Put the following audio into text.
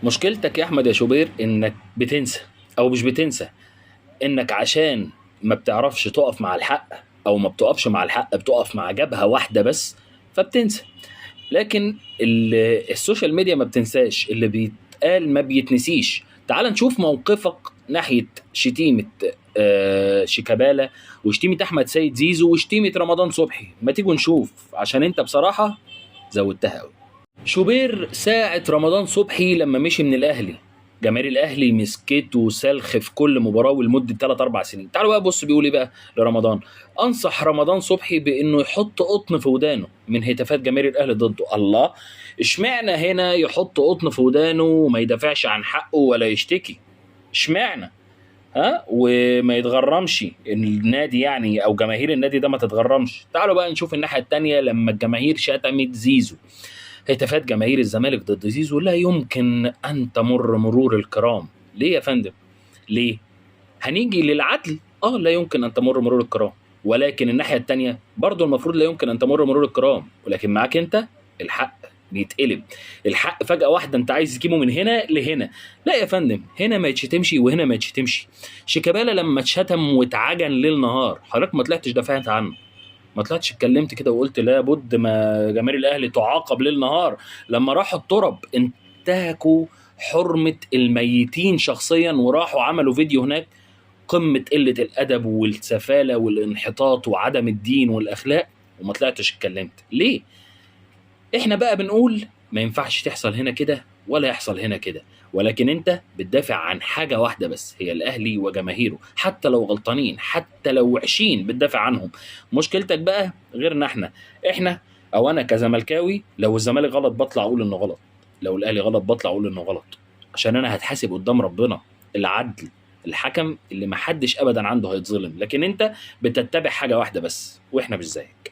مشكلتك يا احمد يا شوبير انك بتنسى، او مش بتنسى، انك عشان ما بتعرفش تقف مع الحق، او ما بتقفش مع الحق، بتقف مع جبهة واحدة بس، فبتنسى. لكن السوشيال ميديا ما بتنساش، اللي بيتقال ما بيتنسيش. تعال نشوف موقفك ناحية شتيمة شيكابالا، وشتيمة احمد سيد زيزو، وشتيمة رمضان صبحي. ما تيجوا نشوف، عشان انت بصراحة زودتها قوي. شوبير ساعة رمضان صبحي لما مشي من الأهلي، جماهير الأهلي مسكته سلخ في كل مباراة ولمدة 3-4 سنين. تعالوا بقى بص بيقول ايه بقى لرمضان. أنصح رمضان صبحي بإنه يحط قطن في ودانه من هتافات جماهير الأهلي ضده. الله، اشمعنى هنا يحط قطن في ودانه وما يدافعش عن حقه ولا يشتكي؟ اشمعنى؟ ها، وما يتغرمش النادي يعني، او جماهير النادي ده ما تتغرمش. تعالوا بقى نشوف الناحية التانية لما الجماهير شتمت زيزو. هتافات جماهير الزمالك ضد زيزو لا يمكن أن تمر مرور الكرام. ليه يا فندم؟ ليه؟ هنيجي للعدل. لا يمكن أن تمر مرور الكرام، ولكن الناحية التانية برضو المفروض لا يمكن أن تمر مرور الكرام، ولكن معاك أنت الحق بيتقلب. الحق فجأة واحدة أنت عايز تجيبه من هنا لهنا. لا يا فندم، هنا ما يتشتمش وهنا ما يتشتمش. شيكابالا لما اتشتم واتعجن ليل نهار، حضرتك ما طلعتش دافعت عنه، ما طلعتش اتكلمت كده وقلت لابد ما جماهير الاهلي تعاقب ليل نهار. لما راحوا الترب انتهكوا حرمة الميتين شخصيا، وراحوا عملوا فيديو هناك قمة قلة الأدب والسفالة والانحطاط وعدم الدين والأخلاق، وما طلعتش اتكلمت ليه؟ احنا بقى بنقول ما ينفعش تحصل هنا كده ولا يحصل هنا كده، ولكن انت بتدافع عن حاجة واحدة بس، هي الأهلي وجماهيره، حتى لو غلطانين، حتى لو وحشين بتدافع عنهم. مشكلتك بقى غيرنا احنا او انا كزملكاوي، لو الزمالك غلط بطلع اقول انه غلط، لو الاهلي غلط بطلع اقول انه غلط، عشان انا هتحاسب قدام ربنا، العدل، الحكم اللي محدش ابدا عنده هيتظلم. لكن انت بتتبع حاجة واحدة بس، واحنا مش زيك.